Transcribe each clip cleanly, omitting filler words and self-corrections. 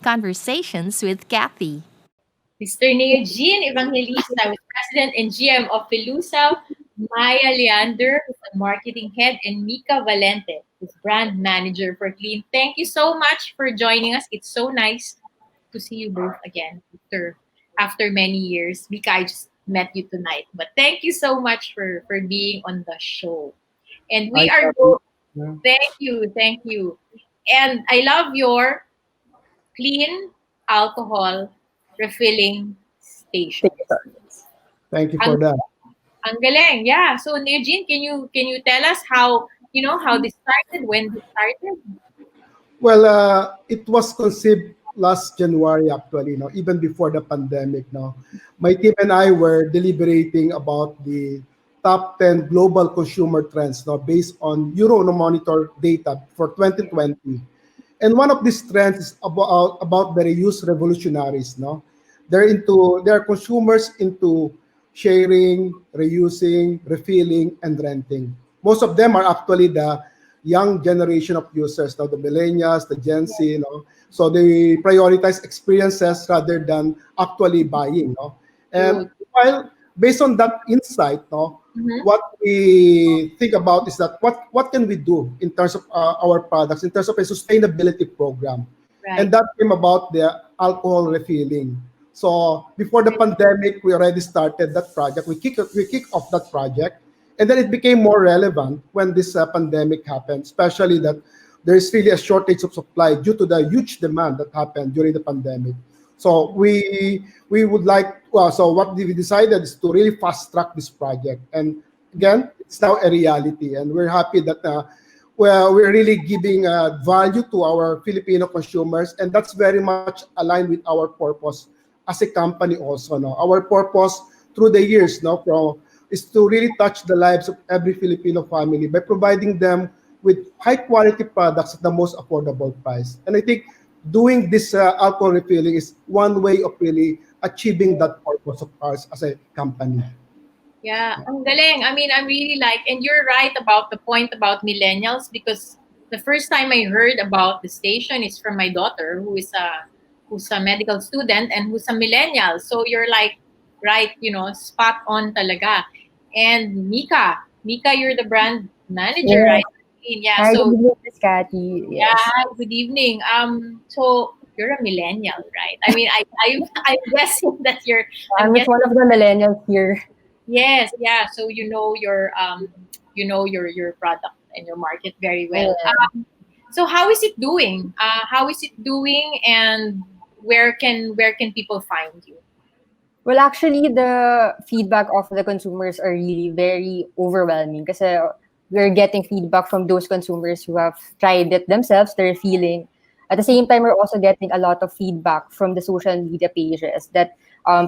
Conversations with Kathy. Mr. Neogene Evangelista, who's President and GM of Philusa, Maya Leander, who's the Marketing Head, and Mika Valente, who's Brand Manager for Clean. Thank you so much for joining us. It's so nice to see you both again after many years. Mika, I just met you tonight. But thank you so much for being on the show. And we I are copy. Yeah. thank you. And I love your clean alcohol refilling station. Thank you for Ang, that. ang galing. Yeah. So Eugene, can you tell us how this started, when this started? Well, it was conceived last January actually, no, even before the pandemic. No, my team and I were deliberating about the top 10 global consumer trends, no, based on Euromonitor data for 2020. And one of these trends is about the reuse revolutionaries. No, they're consumers into sharing, reusing, refilling, and renting. Most of them are actually the young generation of users, now the millennials, the Gen Z, so they prioritize experiences rather than actually buying. And True. while based on that insight, Mhm. what we think about is that what can we do in terms of our products, in terms of a sustainability program, and Right. that came about the alcohol refilling. So before the pandemic, we already started that project. We kick off that project, and then it became more relevant when this pandemic happened, especially that there is really a shortage of supply due to the huge demand that happened during the pandemic. So we would like, well, so what we decided is to really fast track this project, and again, it's now a reality, and we're happy that well, we're really giving value to our Filipino consumers, and that's very much aligned with our purpose as a company also. No, our purpose through the years, is to really touch the lives of every Filipino family by providing them with high quality products at the most affordable price. And I think doing this alcohol refilling is one way of really achieving that purpose of ours as a company. Yeah, ang galing. I mean, I'm really like, and you're right about the point about millennials, because the first time I heard about the station is from my daughter, who's a medical student and who's a millennial. So you're like, right, spot on talaga. And Mika, you're the brand manager, Yes. right? Yeah. Hi, good So evening, Miss Cathy. yeah, Yes. hi, good evening. So you're a millennial, right? I mean, I'm guessing that I'm I'm just guessing. one of the millennials here. Yes, yeah. So your product and your market very well. Yeah. So how is it doing? How is it doing, and where can people find you? Well, actually, the feedback of the consumers are really very overwhelming kasi we're getting feedback from those consumers who have tried it themselves, they're feeling. At the same time, we're also getting a lot of feedback from the social media pages that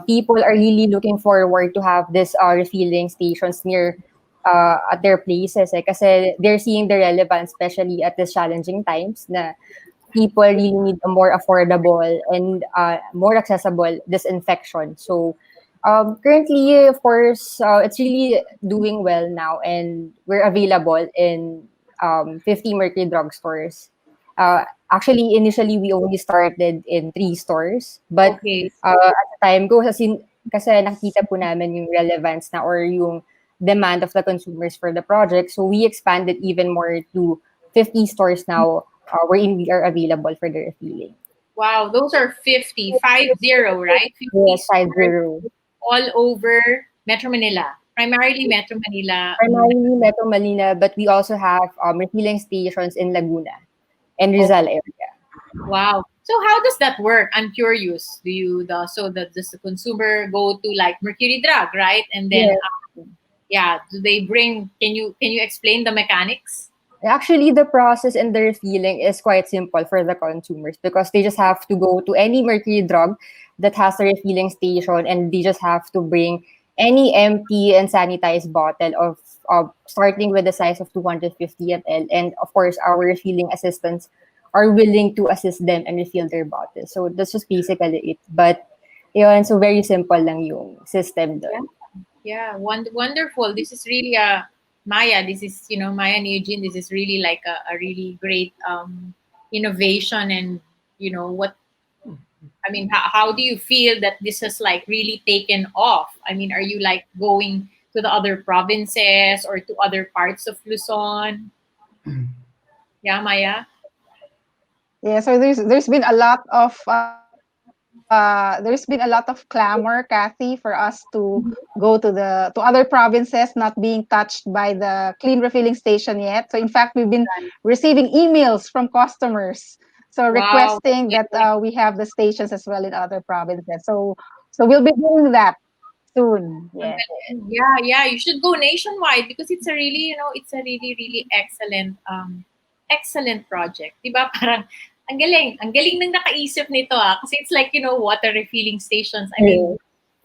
people are really looking forward to have this refilling stations near at their places. Kasi they're seeing the relevance, especially at these challenging times na people really need a more affordable and more accessible disinfection. So currently, of course, it's really doing well now, and we're available in 50 Mercury drugstores. Actually, initially, we only started in 3 stores, but Okay. as time goes, kasi nakikita po namin yung relevance na or yung demand of the consumers for the project. So we expanded even more to 50 stores now wherein we are available for the refilling. Wow, those are 50, right? 50 Yes, stores 50. all over Metro Manila. Primarily Metro Manila. Primarily Metro Manila, but we also have refilling stations in Laguna and Oh, Rizal area. wow. So how does that work? I'm curious. Does the consumer go to like Mercury Drug, right? And then Yes. yeah, do they bring? Can you explain the mechanics? Actually, the process and the refilling is quite simple for the consumers because they just have to go to any Mercury drug that has a refilling station and they just have to bring any empty and sanitized bottle of starting with the size of 250 ml. And of course, our refilling assistants are willing to assist them and refill their bottles. So that's just basically it. But yun, so very simple lang yung system Yeah, doon. yeah, wonderful. This is really a Maya. This is Maya and Eugene. This is really like a really great innovation, and what I mean, how do you feel that this has like really taken off? I mean, are you like going to the other provinces or to other parts of Luzon? Yeah, Maya? Yeah, so there's been a lot of clamor, Kathy, for us to go to other provinces not being touched by the clean refilling station yet. So in fact, we've been receiving emails from customers, so Wow. requesting that we have the stations as well in other provinces. So we'll be doing that soon. Ang Yeah. galing. Yeah, yeah, you should go nationwide because it's a really, it's a really, really excellent, excellent project. Diba? Parang, ang galing ng nakaisip nito kasi it's like, water refilling stations. I mean,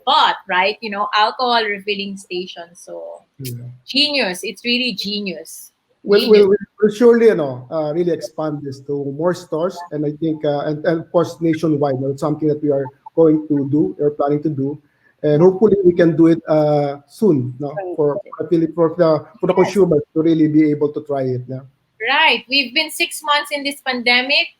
but, right? Alcohol refilling stations. So, Yeah. genius. It's really genius. We'll, Genius. we'll, we'll surely, really expand this to more stores, and I think, and of course, nationwide. It's something that we are going to do, or planning to do, and hopefully we can do it soon. No, for the consumers to really be able to try it. No? Right. We've been 6 months in this pandemic.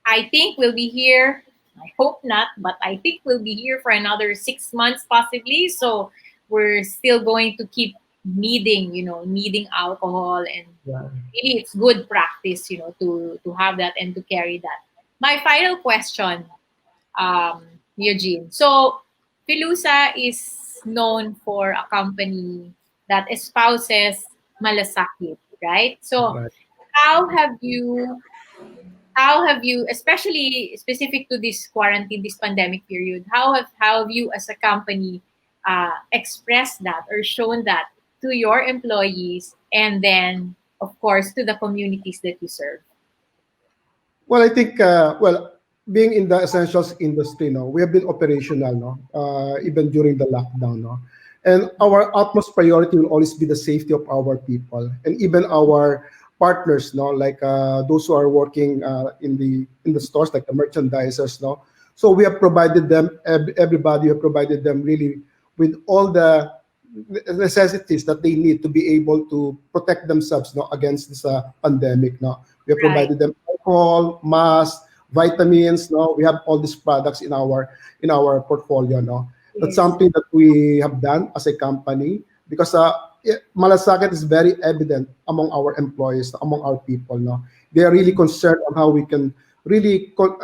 I think we'll be here. I hope not, but I think we'll be here for another 6 months possibly. So we're still going to keep needing alcohol, and Yeah. really it's good practice, to have that and to carry that. My final question, Eugene. So Philusa is known for a company that espouses malasakit, right? So Right. how have you especially specific to this quarantine, this pandemic period, how have you as a company expressed that or shown that to your employees, and then of course to the communities that you serve? Well, I think, being in the essentials industry, no, we have been operational, no, even during the lockdown, no, and our utmost priority will always be the safety of our people and even our partners, no, like those who are working in the stores, like the merchandisers, no. So we have provided them, everybody, have provided them really with all the necessities that they need to be able to protect themselves, no, against this pandemic, no. We have Right. provided them alcohol, masks, vitamins, no. We have all these products in our portfolio, no. That's Yes. something that we have done as a company because malasakit is very evident among our employees, among our people, no. They are really concerned on how we can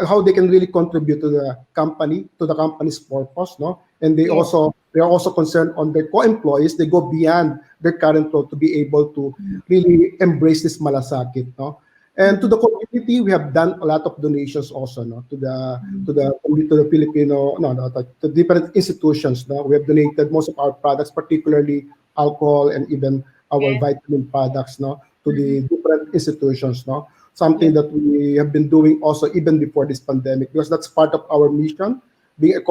how they can really contribute to the company's purpose, no. And Yes. they are also concerned on their co-employees. They go beyond their current role to be able to really embrace this malasakit, no. And to the community, we have done a lot of donations also, no, to the Filipino, no, no, to different institutions. No, we have donated most of our products, particularly alcohol and even our Yes. vitamin products, no, to the Mhm. different institutions, no. Something Yes. that we have been doing also even before this pandemic, because that's part of our mission, being a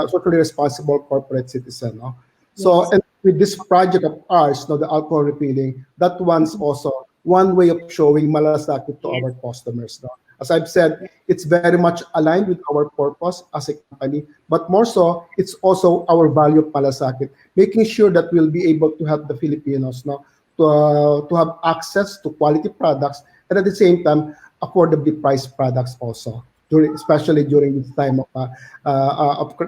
socially responsible corporate citizen, no. So, Yes. and with this project of ours, no, the alcohol refilling, that one's also one way of showing malasakit to our Yes. customers. No? As I've said, it's very much aligned with our purpose as a company, but more so, it's also our value of malasakit, making sure that we'll be able to help the Filipinos, no, to have access to quality products, and at the same time, affordably priced products also, especially during this time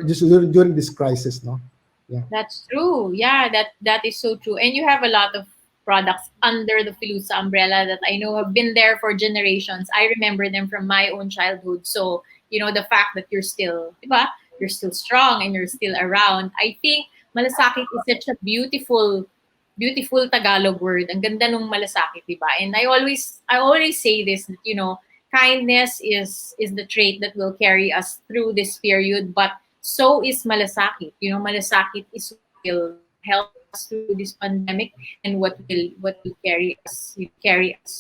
just during this crisis. No? Yeah. That's true. Yeah, that is so true. And you have a lot of products under the Philusa umbrella that I know have been there for generations. I remember them from my own childhood. So, the fact that you're still, diba? You're still strong and you're still around. I think malasakit is such a beautiful Tagalog word. Ang ganda nung malasakit, diba? And I always say this, that, kindness is the trait that will carry us through this period, but so is malasakit. Malasakit is what will help us through this pandemic, and what will carry us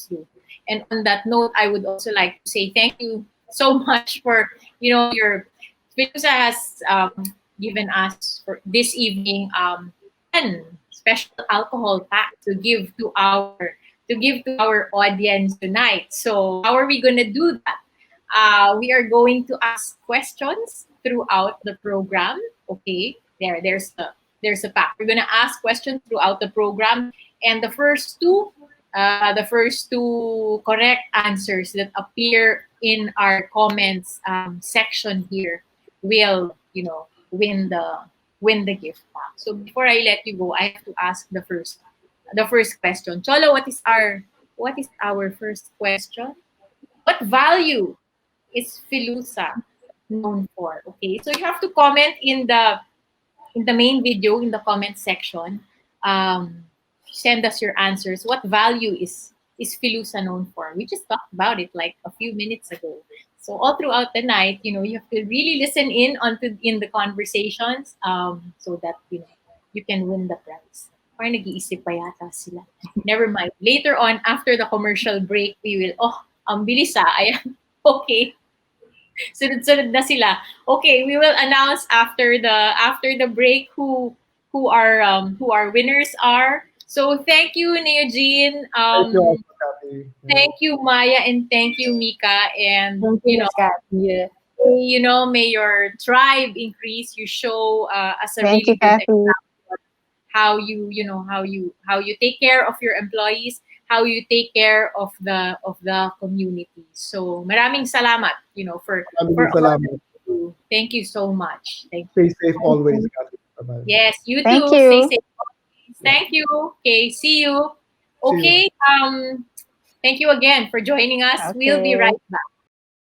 through. And on that note, I would also like to say thank you so much for your Fiducia has given us for this evening 10 special alcohol packs to give to our audience tonight. So how are we gonna do that? We are going to ask questions throughout the program. Okay, there's a pack. We're gonna ask questions throughout the program, and the first two the first two correct answers that appear in our comments section here will, win the gift pack. So before I let you go, I have to ask the first question. Cholo, what is our first question? What value is Philusa known for? Okay, so you have to comment in the main video, in the comment section. Send us your answers. What value is Philusa known for? We just talked about it like a few minutes ago. So all throughout the night, you have to really listen in the conversations, so that you can win the prize. Parang nag-iisip pa yata sila. Never mind. Later on, after the commercial break, we will, ang bilis ayan. Okay. Sunod-sunod na sila. Okay, we will announce after the break who our winners are. So thank you, Neogene. Thank you also, Kathy. Thank you, Maya, and thank you, Mika. And Thank you, Miss Kathy. may your tribe increase. You show as a Thank really you, good Kathy. example how you take care of your employees, how you take care of the community. So maraming salamat, for Maraming all salamat. that you do. Thank you so much. Thank you. Stay safe always, Kathy. Bye-bye. Yes, you Thank too. you. Stay safe. Thank you. Okay, see you. See you. Okay, thank you again for joining us. We'll be Okay. right back.